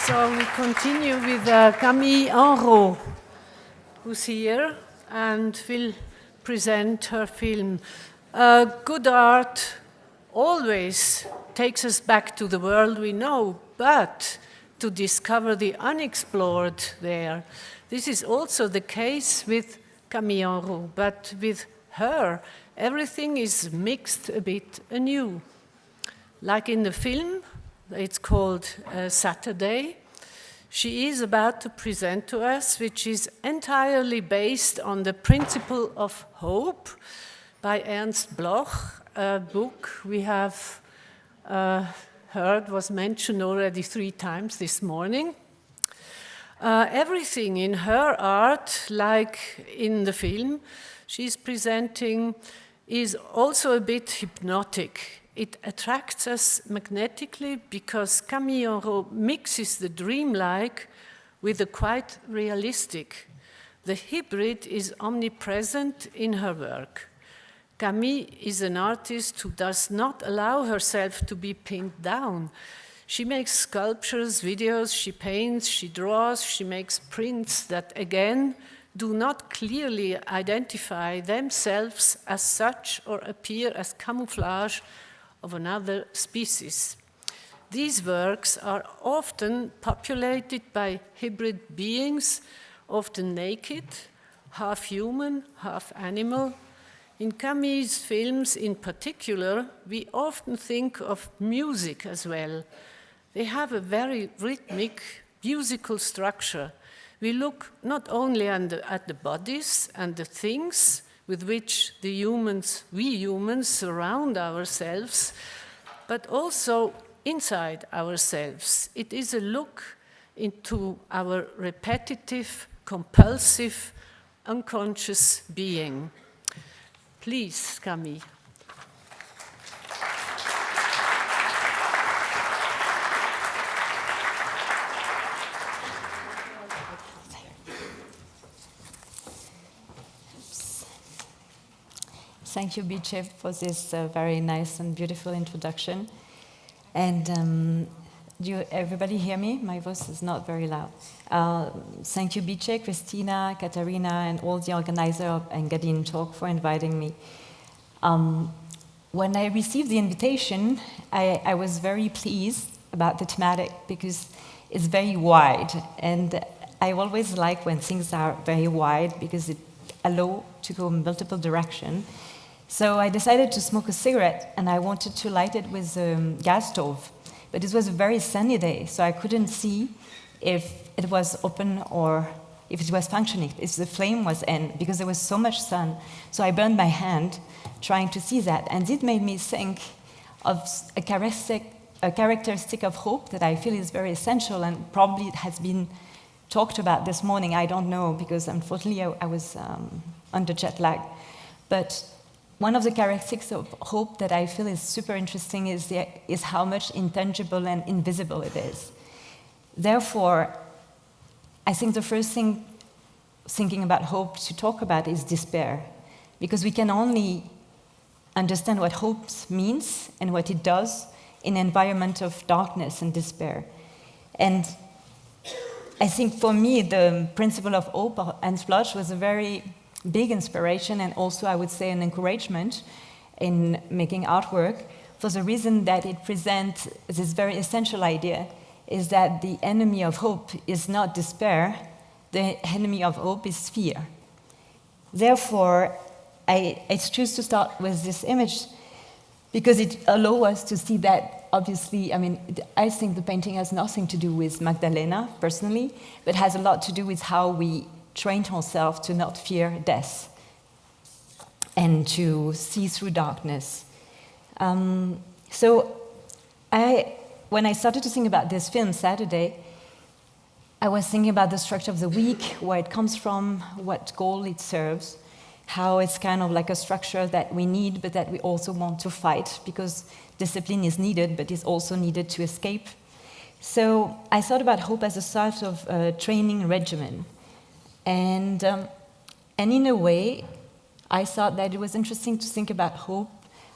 So we continue with Camille Henrot, who's here and will present her film. Good art always takes us back to the world we know, but to discover the unexplored there. This is also the case with Camille Henrot, but with her, everything is mixed a bit anew. Like in the film, it's called Saturday. She is about to present to us, which is entirely based on the principle of hope by Ernst Bloch, a book we have heard was mentioned already 3 times this morning. Everything in her art, like in the film she's presenting, is also a bit hypnotic. It attracts us magnetically because Camille Henrot mixes the dreamlike with the quite realistic. The hybrid is omnipresent in her work. Camille is an artist who does not allow herself to be pinned down. She makes sculptures, videos, she paints, she draws, she makes prints that, again, do not clearly identify themselves as such or appear as camouflage of another species. These works are often populated by hybrid beings, often naked, half human, half animal. In Camille's films in particular, we often think of music as well. They have a very rhythmic, musical structure. We look not only at the bodies and the things with which we humans surround ourselves, but also inside ourselves. It is a look into our repetitive, compulsive, unconscious being. Please, Camille. Thank you, Bice, for this very nice and beautiful introduction. And do everybody hear me? My voice is not very loud. Thank you, Bice, Christina, Katarina, and all the organizers of Engadin talk for inviting me. When I received the invitation, I was very pleased about the thematic because it's very wide. And I always like when things are very wide because it allows to go in multiple directions. So I decided to smoke a cigarette, and I wanted to light it with a gas stove. But it was a very sunny day, so I couldn't see if it was open or if it was functioning, if the flame was in, because there was so much sun. So I burned my hand trying to see that. And it made me think of a characteristic of hope that I feel is very essential, and probably it has been talked about this morning. I don't know, because unfortunately I was under jet lag. But one of the characteristics of hope that I feel is super interesting is how much intangible and invisible it is. Therefore, I think the first thing thinking about hope to talk about is despair, because we can only understand what hope means and what it does in an environment of darkness and despair. And I think for me, the principle of hope and Cultivating was a very big inspiration, and also I would say an encouragement in making artwork, for the reason that it presents this very essential idea, is that the enemy of hope is not despair, the enemy of hope is fear. Therefore, I choose to start with this image because it allows us to see that, obviously, I think the painting has nothing to do with Magdalena, personally, but has a lot to do with how we trained ourselves to not fear death and to see through darkness. So when I started to think about this film, Saturday, I was thinking about the structure of the week, where it comes from, what goal it serves, how it's kind of like a structure that we need, but that we also want to fight, because discipline is needed, but is also needed to escape. So I thought about hope as a sort of training regimen. And in a way, I thought that it was interesting to think about hope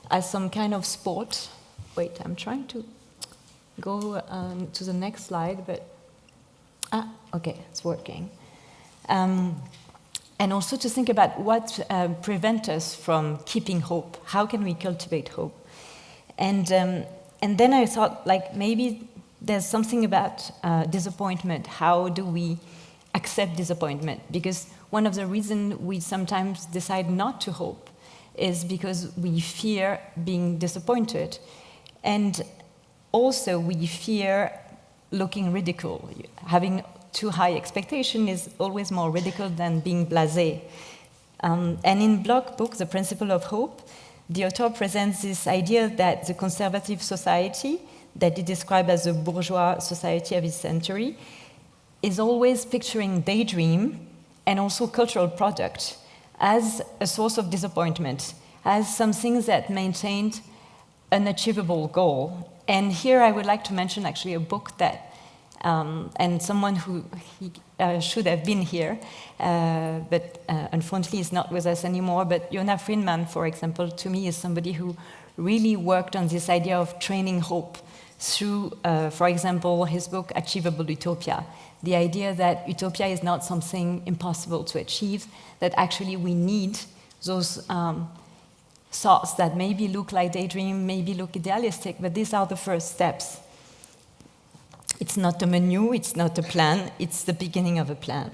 as some kind of sport. Wait, I'm trying to go to the next slide, but Okay, it's working. And also to think about what prevents us from keeping hope. How can we cultivate hope? And then I thought, like, maybe there's something about disappointment. How do we accept disappointment? Because one of the reasons we sometimes decide not to hope is because we fear being disappointed. And also we fear looking ridicule. Having too high expectation is always more ridiculed than being blasé. And in Bloch's book, The Principle of Hope, the author presents this idea that the conservative society, that he described as the bourgeois society of his century, is always picturing daydream and also cultural product as a source of disappointment, as something that maintained an achievable goal. And here I would like to mention actually a book that and someone who should have been here, but unfortunately is not with us anymore. But Yona Friedman, for example, to me is somebody who really worked on this idea of training hope through, for example, his book Achievable Utopia. The idea that utopia is not something impossible to achieve, that actually we need those thoughts that maybe look like daydream, maybe look idealistic, but these are the first steps. It's not a menu, it's not a plan, it's the beginning of a plan.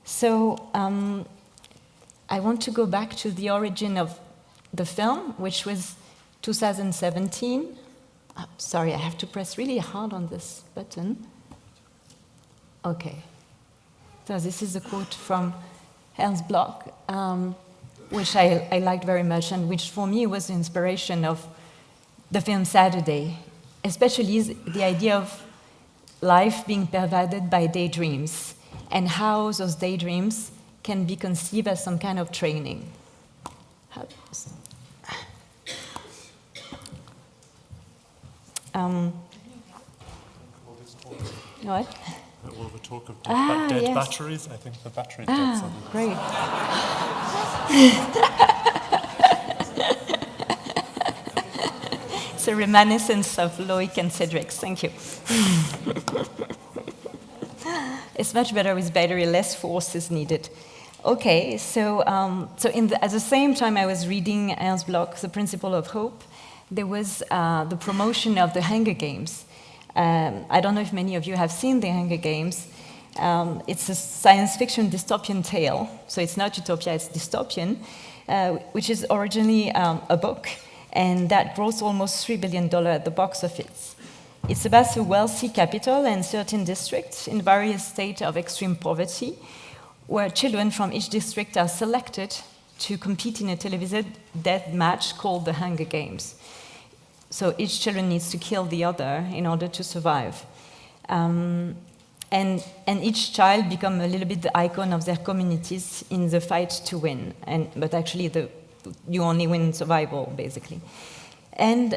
So I want to go back to the origin of the film, which was 2017. Sorry, I have to press really hard on this button. Okay. So this is a quote from Ernst Bloch, which I liked very much, and which for me was the inspiration of the film Saturday, especially the idea of life being pervaded by daydreams, and how those daydreams can be conceived as some kind of training. What? All the talk of dead yes. batteries. I think the battery's dead. So Great. It's a reminiscence of Loic and Cedric's. Thank you. It's much better with battery, less force is needed. Okay, so at the same time I was reading Ernst Bloch, The Principle of Hope, there was the promotion of the Hunger Games. I don't know if many of you have seen the Hunger Games. It's a science fiction dystopian tale, so it's not utopia, it's dystopian, which is originally a book, and that grossed almost $3 billion at the box office. It's about a wealthy capital and certain districts in various states of extreme poverty, where children from each district are selected to compete in a televised death match called the Hunger Games. So each child needs to kill the other in order to survive. And each child becomes a little bit the icon of their communities in the fight to win. But actually, you only win survival, basically. And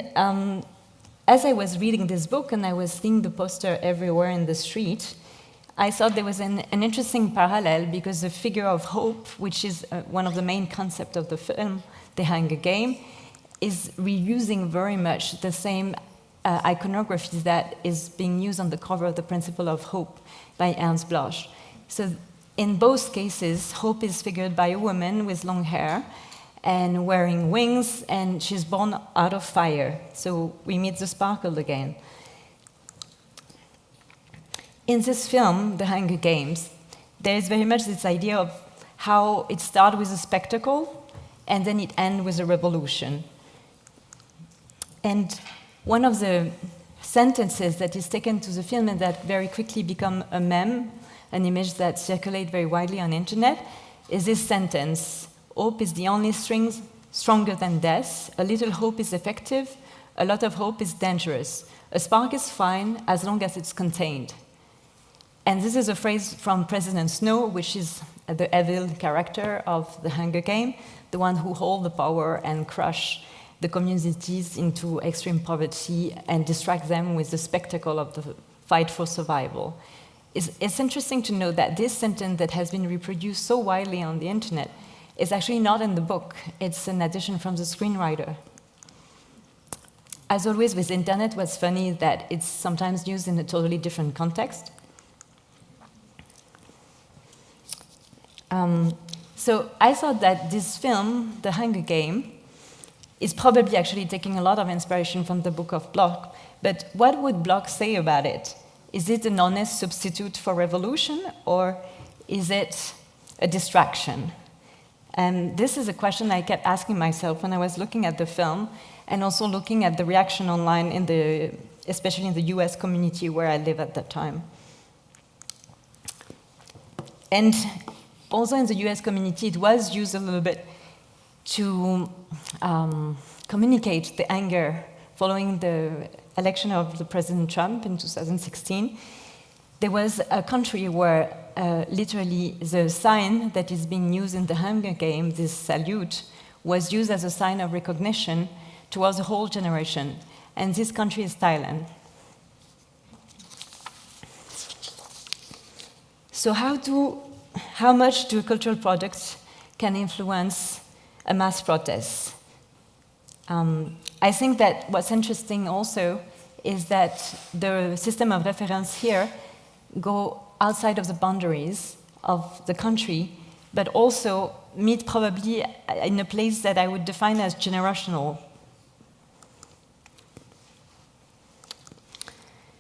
as I was reading this book and I was seeing the poster everywhere in the street, I thought there was an interesting parallel, because the figure of hope, which is one of the main concepts of the film, The Hunger Game, is reusing very much the same iconography that is being used on the cover of The Principle of Hope by Ernst Bloch. So in both cases, hope is figured by a woman with long hair and wearing wings, and she's born out of fire. So we meet the sparkle again. In this film, The Hunger Games, there is very much this idea of how it starts with a spectacle and then it ends with a revolution. And one of the sentences that is taken to the film and that very quickly become a meme, an image that circulates very widely on the internet, is this sentence: hope is the only strength stronger than death. A little hope is effective. A lot of hope is dangerous. A spark is fine as long as it's contained. And this is a phrase from President Snow, which is the evil character of the Hunger Game, the one who holds the power and crush the communities into extreme poverty and distract them with the spectacle of the fight for survival. It's interesting to know that this sentence that has been reproduced so widely on the internet is actually not in the book. It's an addition from the screenwriter. As always with internet, what's funny is that it's sometimes used in a totally different context. So I thought that this film, The Hunger Game, is probably actually taking a lot of inspiration from the book of Bloch, but what would Bloch say about it? Is it an honest substitute for revolution, or is it a distraction? And this is a question I kept asking myself when I was looking at the film, and also looking at the reaction online, especially in the US community where I live at that time. And also in the US community, it was used a little bit to communicate the anger following the election of the President Trump in 2016. There was a country where literally the sign that is being used in the Hunger Game, this salute, was used as a sign of recognition towards a whole generation. And this country is Thailand. So how much do cultural products can influence a mass protest? I think that what's interesting also is that the system of reference here go outside of the boundaries of the country, but also meet probably in a place that I would define as generational.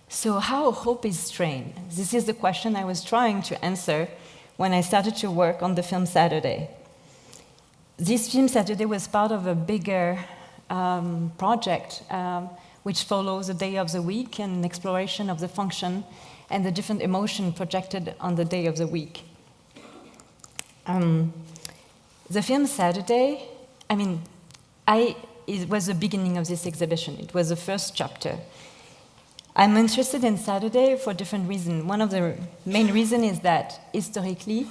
So how hope is strained? This is the question I was trying to answer when I started to work on the film Saturday. This film Saturday was part of a bigger project which follows a day of the week and an exploration of the function and the different emotion projected on the day of the week. The film Saturday, it was the beginning of this exhibition. It was the first chapter. I'm interested in Saturday for different reasons. One of the main reasons is that historically,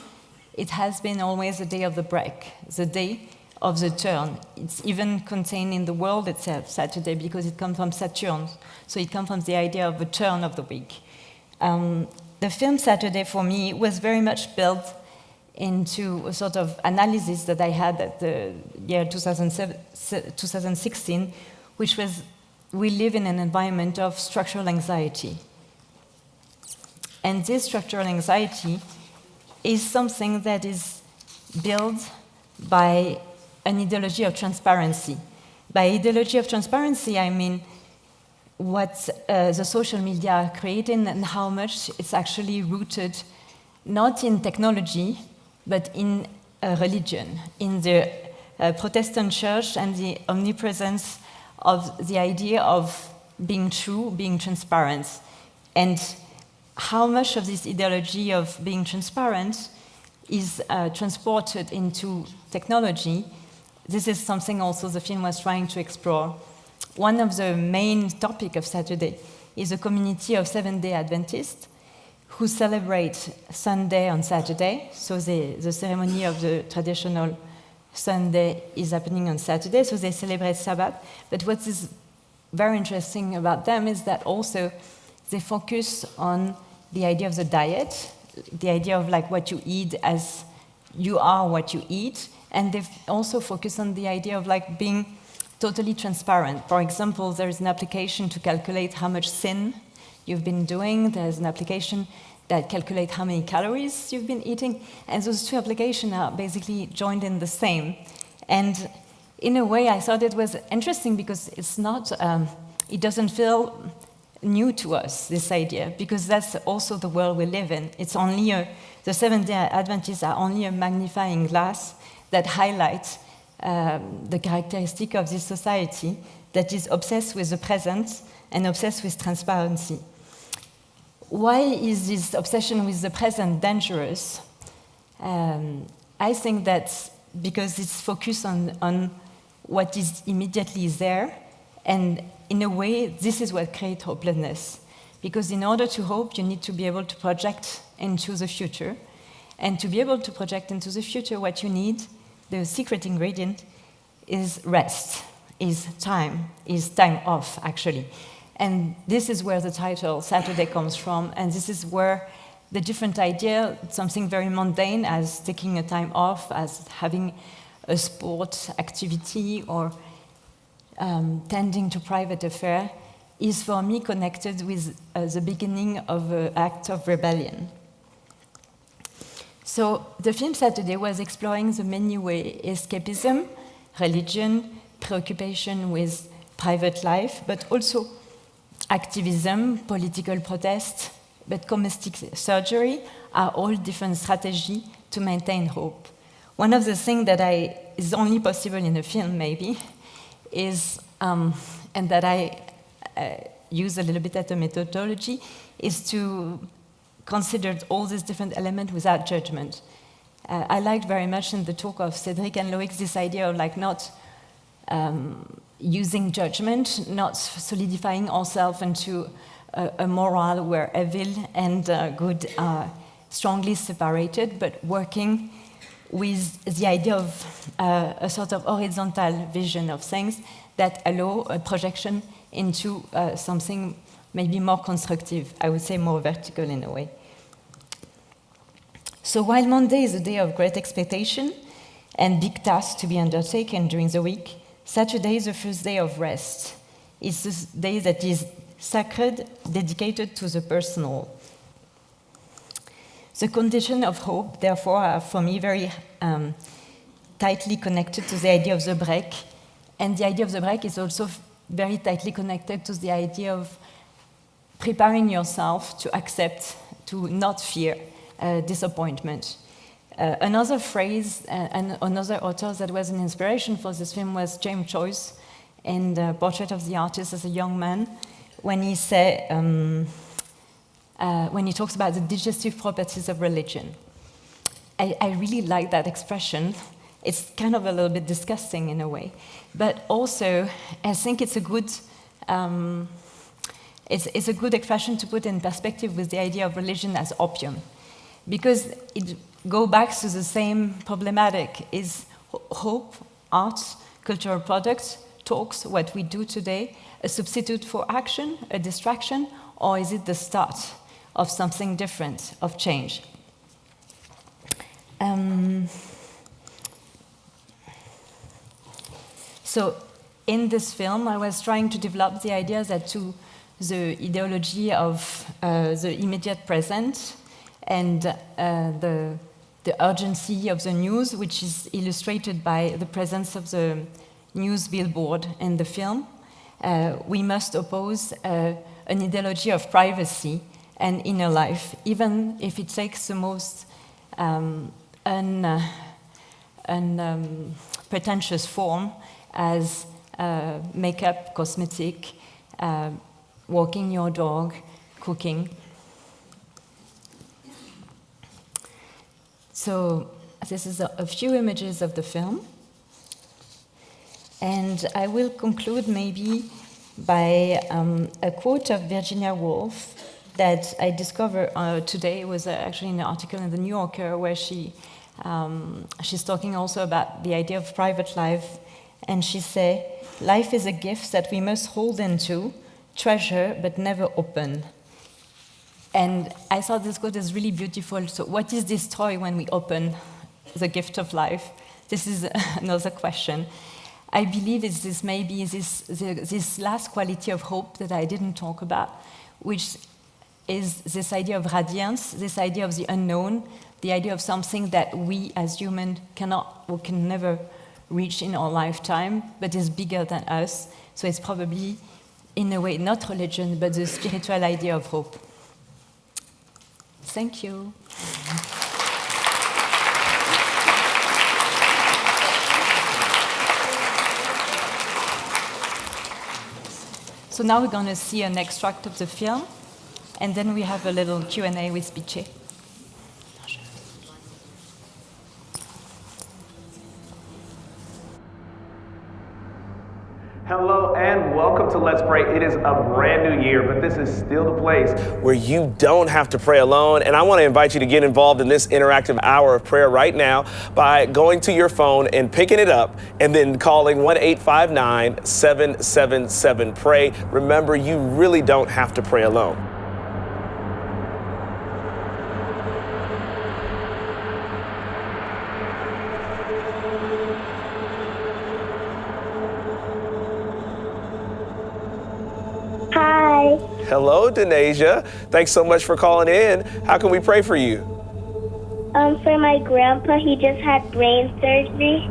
it has been always the day of the break, the day of the turn. It's even contained in the word itself, Saturday, because it comes from Saturn. So it comes from the idea of the turn of the week. The film Saturday, for me, was very much built into a sort of analysis that I had at the year 2016, which was, we live in an environment of structural anxiety. And this structural anxiety is something that is built by an ideology of transparency. By ideology of transparency, I mean what the social media are creating and how much it's actually rooted not in technology, but in religion, in the Protestant church and the omnipresence of the idea of being true, being transparent. And how much of this ideology of being transparent is transported into technology. This is something also the film was trying to explore. One of the main topics of Saturday is a community of Seventh-day Adventists who celebrate Sunday on Saturday. So the ceremony of the traditional Sunday is happening on Saturday, so they celebrate Sabbath. But what is very interesting about them is that also they focus on the idea of the diet, the idea of like what you eat as you are what you eat, and they also focus on the idea of like being totally transparent. For example, there's an application to calculate how much sin you've been doing. There's an application that calculates how many calories you've been eating, and those two applications are basically joined in the same. And in a way, I thought it was interesting because it's not, it doesn't feel new to us, this idea, because that's also the world we live in. It's only the Seventh-day Adventists are only a magnifying glass that highlights the characteristic of this society that is obsessed with the present and obsessed with transparency. Why is this obsession with the present dangerous? I think that's because it's focused on what is immediately there, and in a way, this is what creates hopelessness. Because in order to hope, you need to be able to project into the future. And to be able to project into the future, what you need, the secret ingredient, is rest, is time off, actually. And this is where the title Saturday comes from, and this is where the different idea, something very mundane as taking a time off, as having a sport activity or tending to private affair, is for me connected with the beginning of an act of rebellion. So the film Saturday was exploring the many ways escapism, religion, preoccupation with private life, but also activism, political protest, but comestic surgery are all different strategies to maintain hope. One of the things that is only possible in a film, maybe, is, and that I use a little bit as a methodology, is to consider all these different elements without judgment. I liked very much in the talk of Cedric and Loïc this idea of like not using judgment, not solidifying ourselves into a moral where evil and good are strongly separated, but working with the idea of a sort of horizontal vision of things that allow a projection into something maybe more constructive, I would say more vertical in a way. So while Monday is a day of great expectation and big tasks to be undertaken during the week, Saturday is the first day of rest. It's the day that is sacred, dedicated to the personal. The conditions of hope, therefore, are for me very tightly connected to the idea of the break. And the idea of the break is also very tightly connected to the idea of preparing yourself to accept, to not fear disappointment. Another phrase and another author that was an inspiration for this film was James Joyce in the Portrait of the Artist as a Young Man, when he said, when he talks about the digestive properties of religion. I really like that expression. It's kind of a little bit disgusting in a way, but also I think it's a good it's a good expression to put in perspective with the idea of religion as opium, because it goes back to the same problematic: is hope, art, cultural products, talks, what we do today, a substitute for action, a distraction, or is it the start of something different, of change? So in this film, I was trying to develop the idea that to the ideology of the immediate present and the urgency of the news, which is illustrated by the presence of the news billboard in the film, we must oppose an ideology of privacy and inner life, even if it takes the most pretentious form, as makeup, cosmetic, walking your dog, cooking. So this is a few images of the film. And I will conclude maybe by a quote of Virginia Woolf that I discovered today. It was actually an article in The New Yorker where she's talking also about the idea of private life. And she said, "Life is a gift that we must hold into, treasure, but never open." And I thought this quote is really beautiful. So what is destroyed when we open the gift of life? This is another question. I believe it's this maybe this last quality of hope that I didn't talk about, which is this idea of radiance, this idea of the unknown, the idea of something that we as humans cannot or can never reach in our lifetime, but is bigger than us. So it's probably, in a way, not religion, but the spiritual idea of hope. Thank you. So now we're going to see an extract of the film, and then we have a little Q&A with Bice. Hello and welcome to Let's Pray. It is a brand new year, but this is still the place where you don't have to pray alone. And I want to invite you to get involved in this interactive hour of prayer right now by going to your phone and picking it up and then calling 1-859-777-PRAY. Remember, you really don't have to pray alone. Hi. Hello, Denasia. Thanks so much for calling in. How can we pray for you? For my grandpa, he just had brain surgery.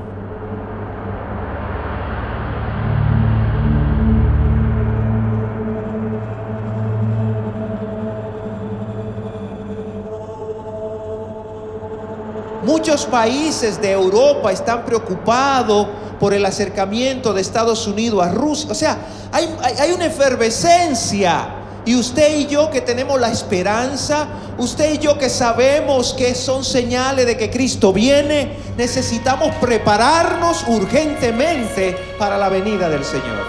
Muchos países de Europa están preocupados por el acercamiento de Estados Unidos a Rusia. O sea, hay una efervescencia. Y usted y yo que tenemos la esperanza, usted y yo que sabemos que son señales de que Cristo viene, necesitamos prepararnos urgentemente para la venida del Señor.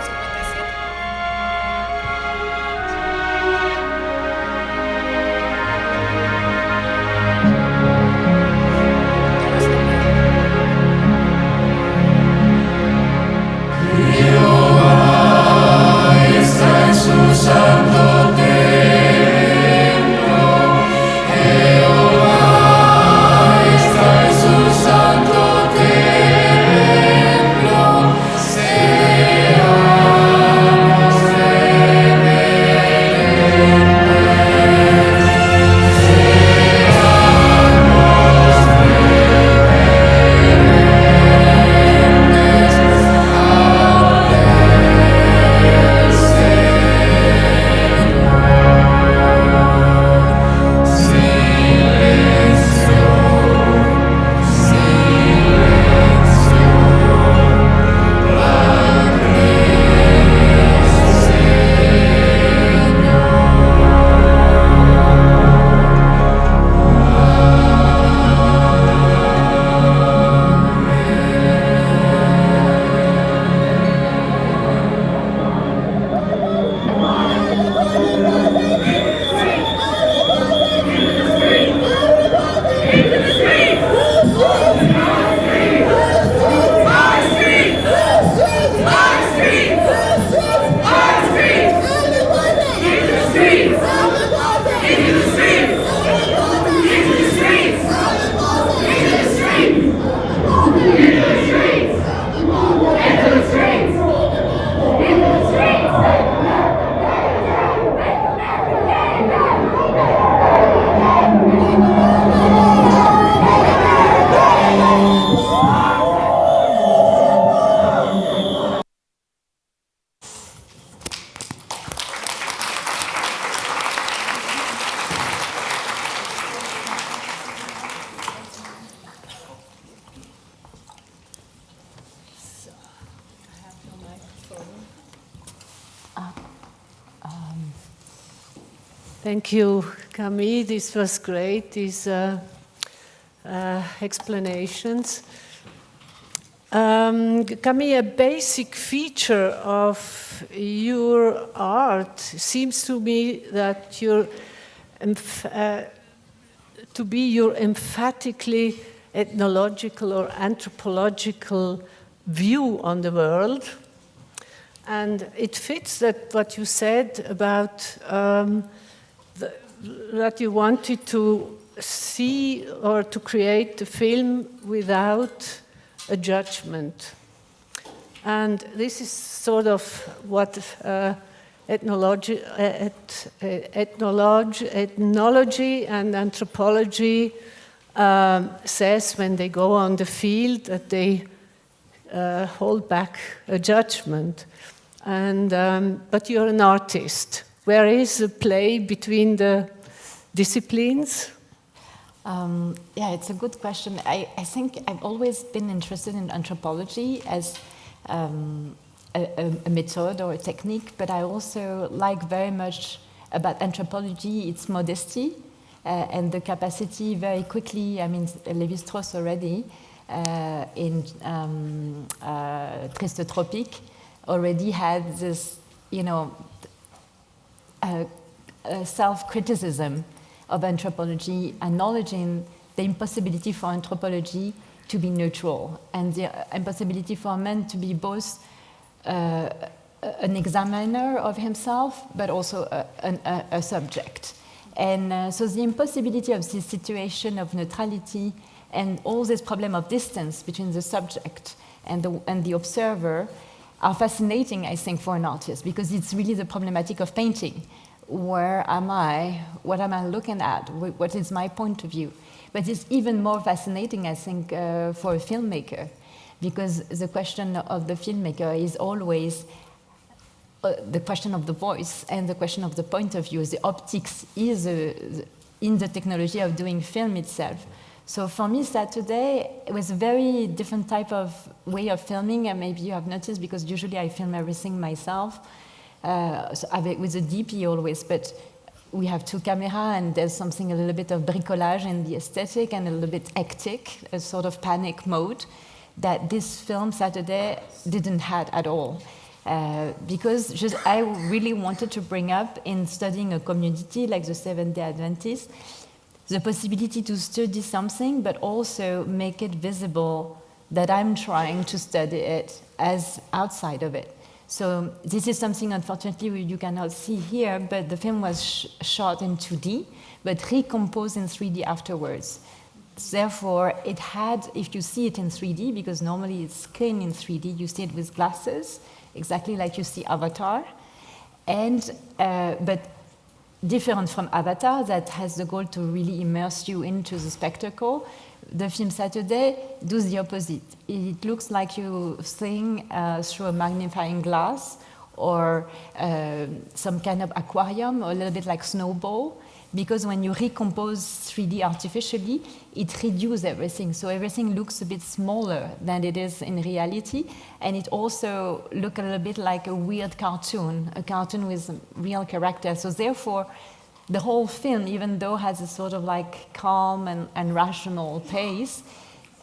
Thank you, Camille. This was great, these explanations. Camille, a basic feature of your art seems to me that your emphatically ethnological or anthropological view on the world. And it fits that what you said about that you wanted to see or to create a film without a judgment. And this is sort of what ethnology and anthropology says when they go on the field, that they hold back a judgment. And but you're an artist. Where is the play between the disciplines? Yeah, it's a good question. I think I've always been interested in anthropology as a method or a technique, but I also like very much about anthropology its modesty and the capacity very quickly. I mean, Lévi-Strauss already in Triste Tropique already had this, you know, self-criticism of anthropology, acknowledging the impossibility for anthropology to be neutral and the impossibility for man to be both an examiner of himself, but also a subject. And so the impossibility of this situation of neutrality and all this problem of distance between the subject and the observer are fascinating, I think, for an artist, because it's really the problematic of painting. Where am I? What am I looking at? What is my point of view? But it's even more fascinating, I think, for a filmmaker, because the question of the filmmaker is always the question of the voice and the question of the point of view. The optics is in the technology of doing film itself. So for me, Saturday was a very different type of way of filming, and maybe you have noticed, because usually I film everything myself, with a DP always, but we have 2 cameras, and there's something a little bit of bricolage in the aesthetic and a little bit hectic, a sort of panic mode that this film, Saturday, didn't have at all. Because I really wanted to bring up, in studying a community like the Seventh-day Adventists, the possibility to study something, but also make it visible that I'm trying to study it as outside of it. So this is something, unfortunately, you cannot see here, but the film was shot in 2D, but recomposed in 3D afterwards. Therefore, it had, if you see it in 3D, because normally it's clean in 3D, you see it with glasses, exactly like you see Avatar, and but different from Avatar, that has the goal to really immerse you into the spectacle. The film Saturday does the opposite. It looks like you're seeing through a magnifying glass, or some kind of aquarium, or a little bit like snowball, because when you recompose 3D artificially, it reduces everything. So everything looks a bit smaller than it is in reality, and it also looks a little bit like a weird cartoon, a cartoon with real characters. So therefore, the whole film, even though has a sort of like calm and rational pace,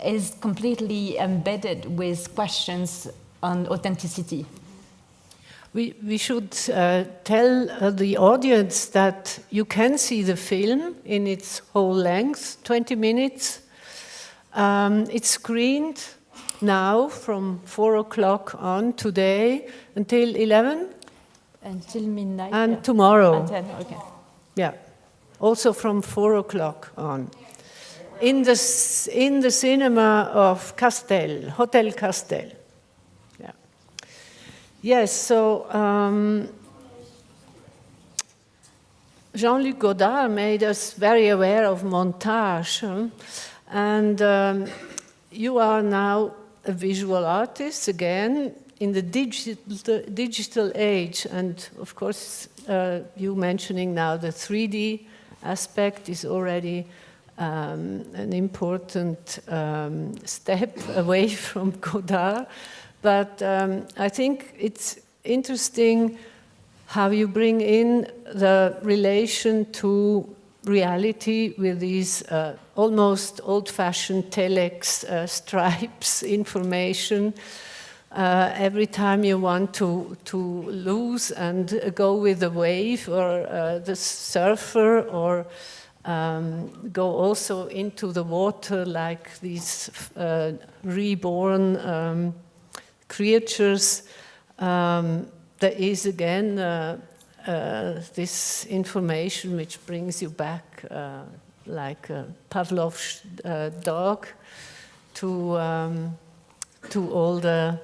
is completely embedded with questions on authenticity. We should tell the audience that you can see the film in its whole length, 20 minutes. It's screened now from 4 o'clock on today until 11? Until midnight. And yeah. tomorrow. At 10, okay. Yeah, also from 4 o'clock on. In the cinema of Castel, Hotel Castel. Yeah. Yes, so Jean-Luc Godard made us very aware of montage, and you are now a visual artist again in the digital age, and of course you mentioning now the 3D aspect is already an important step away from Godard, but I think it's interesting how you bring in the relation to reality with these almost old-fashioned telex stripes information. Every time you want to lose and go with the wave, or the surfer, or go also into the water like these reborn creatures, there is again this information which brings you back like a Pavlov's dog to all the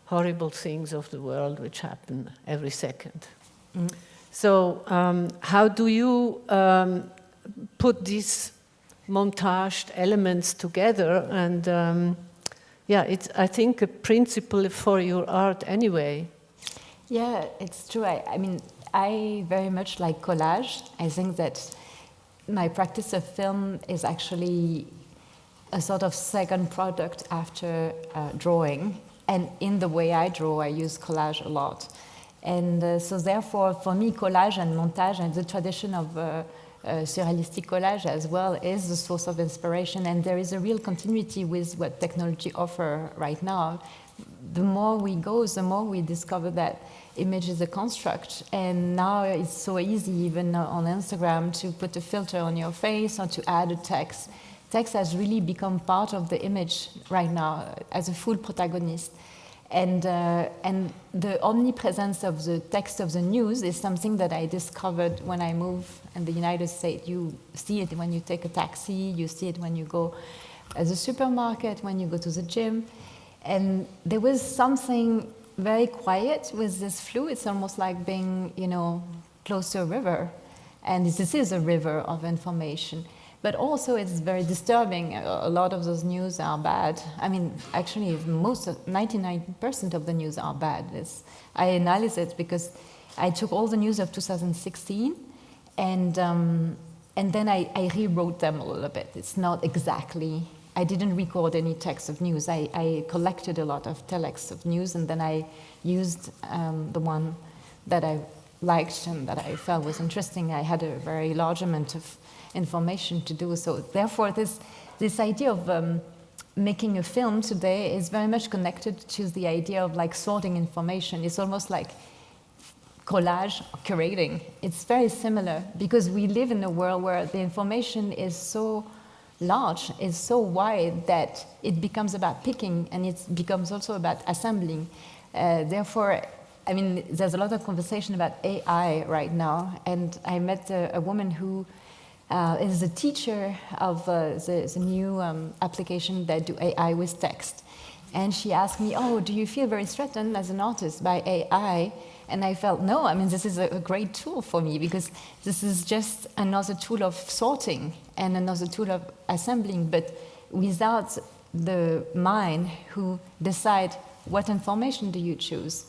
horrible things of the world which happen every second. Mm. So how do you put these montaged elements together? And yeah, it's, I think, a principle for your art anyway. Yeah, it's true. I mean, I very much like collage. I think that my practice of film is actually a sort of second product after drawing. And in the way I draw, I use collage a lot. And so therefore, for me, collage and montage and the tradition of surrealistic collage as well is the source of inspiration. And there is a real continuity with what technology offers right now. The more we go, the more we discover that image is a construct. And now it's so easy, even on Instagram, to put a filter on your face or to add a text. Text has really become part of the image right now as a full protagonist. And the omnipresence of the text of the news is something that I discovered when I moved in the United States. You see it when you take a taxi, you see it when you go at the supermarket, when you go to the gym. And there was something very quiet with this flow. It's almost like being, you know, close to a river. And this is a river of information. But also it's very disturbing. A lot of those news are bad. I mean, actually, 99% of the news are bad. I analyze it because I took all the news of 2016 and then I rewrote them a little bit. It's not exactly, I didn't record any text of news. I collected a lot of telex of news, and then I used the one that I liked and that I felt was interesting. I had a very large amount of information to do. So therefore, this idea of making a film today is very much connected to the idea of like sorting information. It's almost like collage or curating. It's very similar because we live in a world where the information is so large, is so wide that it becomes about picking, and it becomes also about assembling. Therefore, I mean, there's a lot of conversation about AI right now, and I met a woman who is the teacher of the new application that do AI with text. And she asked me, oh, do you feel very threatened as an artist by AI? And I felt, no, I mean, this is a great tool for me because this is just another tool of sorting and another tool of assembling, but without the mind who decide what information do you choose,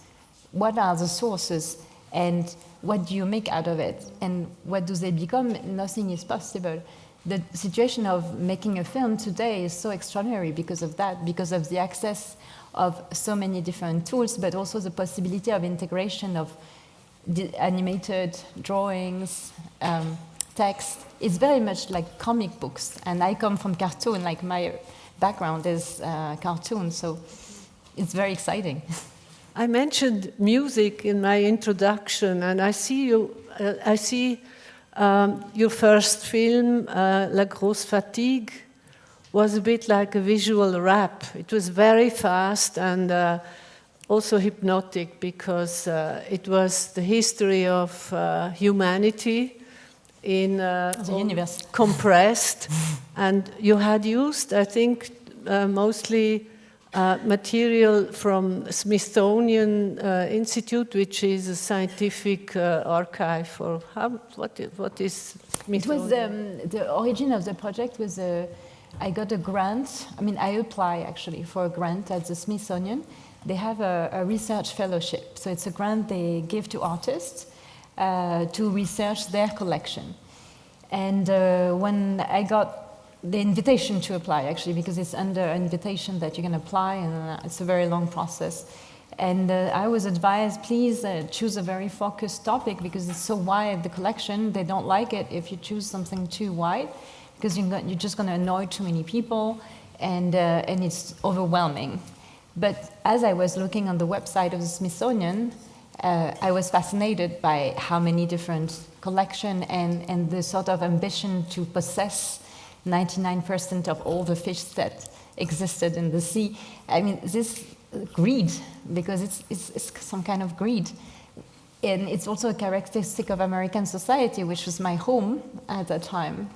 what are the sources, and what do you make out of it, and what do they become? Nothing is possible. The situation of making a film today is so extraordinary because of that, because of the access of so many different tools, but also the possibility of integration of the animated drawings, text. It's very much like comic books, and I come from cartoon, like my background is cartoon, so it's very exciting. I mentioned music in my introduction, and I see your first film, La Grosse Fatigue, was a bit like a visual rap. It was very fast and also hypnotic because it was the history of humanity in the universe compressed, and you had used, I think, mostly material from Smithsonian Institute, which is a scientific archive for what is Smithsonian? It was the origin of the project was I got a grant. I mean, I apply actually for a grant at the Smithsonian. They have a research fellowship, so it's a grant they give to artists to research their collection. And when I got the invitation to apply, actually, because it's under invitation that you can apply, and it's a very long process. And I was advised, please choose a very focused topic because it's so wide, the collection. They don't like it if you choose something too wide because you're just going to annoy too many people, and it's overwhelming. But as I was looking on the website of the Smithsonian, I was fascinated by how many different collections and the sort of ambition to possess 99% of all the fish that existed in the sea. I mean, this greed, because it's some kind of greed. And it's also a characteristic of American society, which was my home at that time.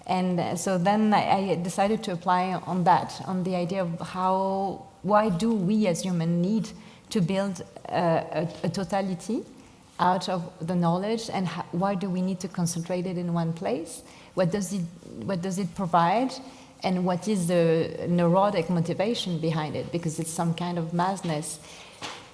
And so then I decided to apply on that, on the idea of why do we as humans need to build a totality out of the knowledge, and why do we need to concentrate it in one place? What does it provide, and what is the neurotic motivation behind it? Because it's some kind of madness.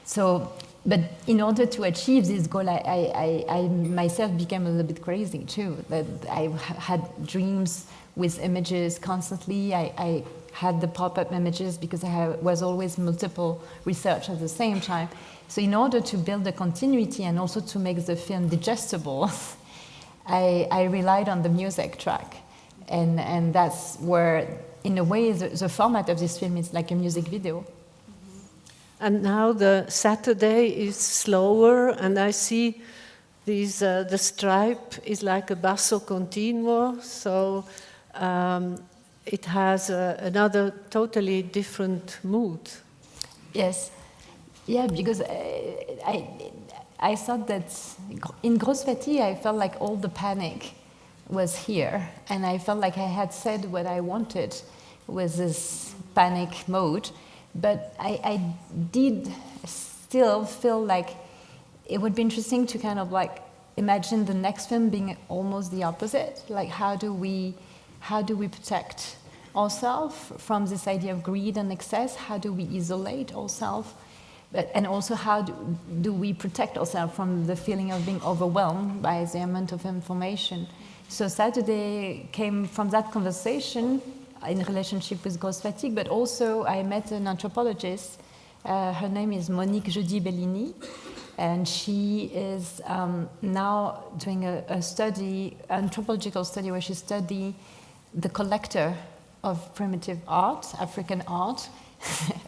So, but in order to achieve this goal, I myself became a little bit crazy too. That I had dreams with images constantly. I had the pop-up images because I was always multiple research at the same time. So in order to build a continuity and also to make the film digestible, I relied on the music track. And that's where, in a way, the format of this film is like a music video. And now the Saturday is slower, and I see these, the stripe is like a basso continuo, so it has another totally different mood. Yes. Yeah, because I thought that in Grosse Fatigue, I felt like all the panic was here, and I felt like I had said what I wanted with this panic mode, but I did still feel like it would be interesting to kind of like imagine the next film being almost the opposite. Like, how do we how do we protect ourselves from this idea of greed and excess? How do we isolate ourselves? And also, how do we protect ourselves from the feeling of being overwhelmed by the amount of information? So Saturday came from that conversation in relationship with ghost fatigue, but also I met an anthropologist. Her name is Monique Jeudi-Bellini, and she is now doing a study, anthropological study, where she studies the collector of primitive art, African art.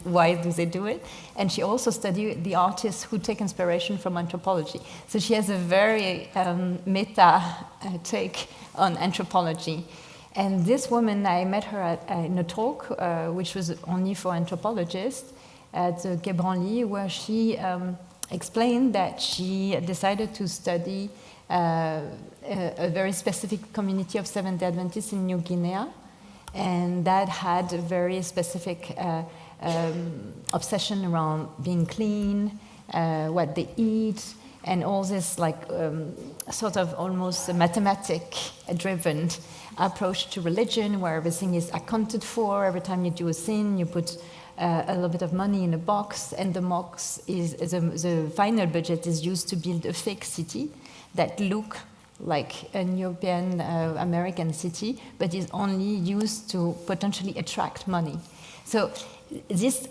Why do they do it? And she also studied the artists who take inspiration from anthropology. So she has a very meta take on anthropology. And this woman, I met her in a talk, which was only for anthropologists, at the Quai Branly, where she explained that she decided to study a very specific community of Seventh-day Adventists in New Guinea, and that had a very specific obsession around being clean, what they eat, and all this like sort of almost mathematic-driven approach to religion, where everything is accounted for. Every time you do a sin, you put a little bit of money in a box, and the box is the final budget is used to build a fake city that look like an European American city, but is only used to potentially attract money. So this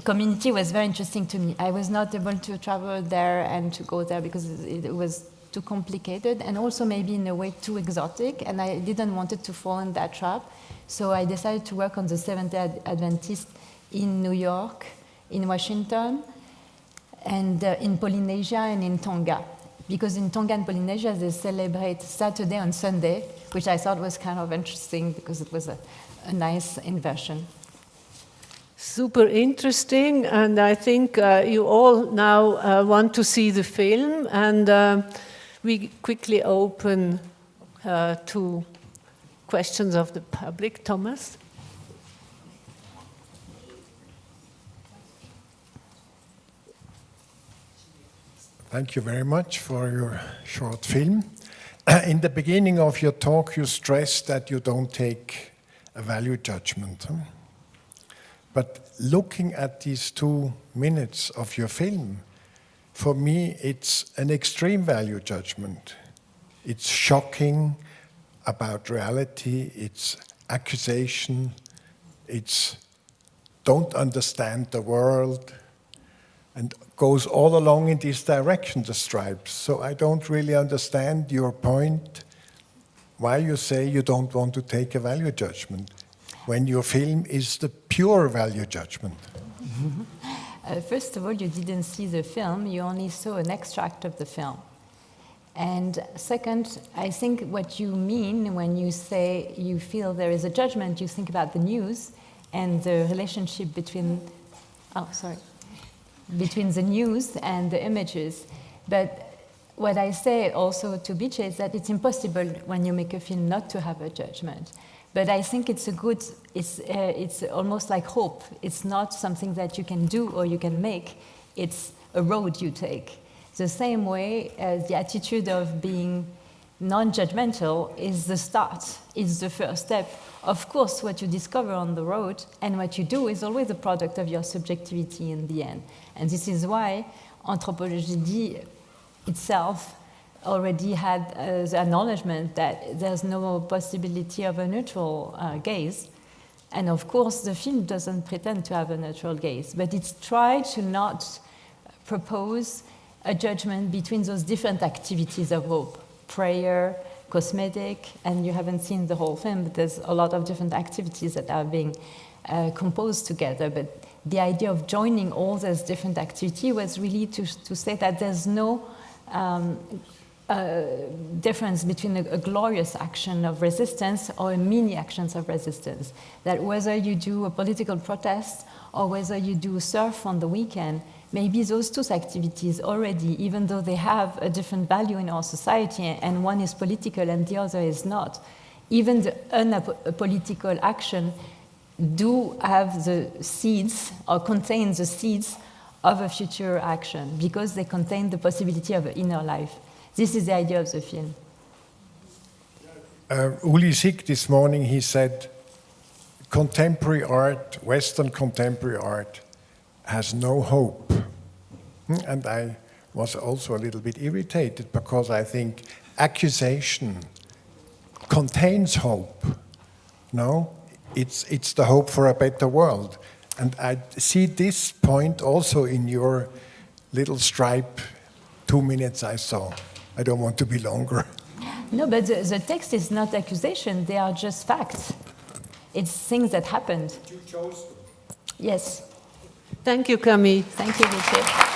community was very interesting to me. I was not able to travel there and to go there because it was too complicated, and also maybe in a way too exotic, and I didn't want it to fall in that trap. So I decided to work on the Seventh-day Adventists in New York, in Washington, and in Polynesia and in Tonga. Because in Tonga and Polynesia, they celebrate Saturday and Sunday, which I thought was kind of interesting because it was a nice inversion. Super interesting, and I think you all now want to see the film, and we quickly open to questions of the public. Thomas? Thank you very much for your short film. In the beginning of your talk, you stressed that you don't take a value judgment. But looking at these 2 minutes of your film, for me, it's an extreme value judgment. It's shocking about reality, it's accusation, it's don't understand the world, and goes all along in this direction, the stripes. So I don't really understand your point, why you say you don't want to take a value judgment, when your film is the pure value judgment. First of all, you didn't see the film, you only saw an extract of the film. And second, I think what you mean when you say you feel there is a judgment, you think about the news and the relationship between the news and the images. But what I say also to Bice is that it's impossible when you make a film not to have a judgment. But I think it's it's almost like hope. It's not something that you can do or you can make. It's a road you take. The same way as the attitude of being non-judgmental is the start, is the first step. Of course, what you discover on the road and what you do is always a product of your subjectivity in the end. And this is why anthropology itself already had the acknowledgement that there's no possibility of a neutral gaze. And of course, the film doesn't pretend to have a neutral gaze, but it's tried to not propose a judgment between those different activities of hope, prayer, cosmetic, and you haven't seen the whole film, but there's a lot of different activities that are being composed together. But the idea of joining all those different activities was really to say that there's no difference between a glorious action of resistance or a mini actions of resistance. That whether you do a political protest or whether you do surf on the weekend, maybe those two activities already, even though they have a different value in our society, and one is political and the other is not, even the unpolitical action do have the seeds or contain the seeds of a future action because they contain the possibility of an inner life. This is the idea of the film. Uli Sick this morning, he said, contemporary art, Western contemporary art, has no hope. And I was also a little bit irritated because I think accusation contains hope. No, it's the hope for a better world. And I see this point also in your little stripe, 2 minutes I saw. I don't want to be longer. No, but the text is not accusation, they are just facts. It's things that happened. You chose them. Yes. Thank you, Camille. Thank you, Richard.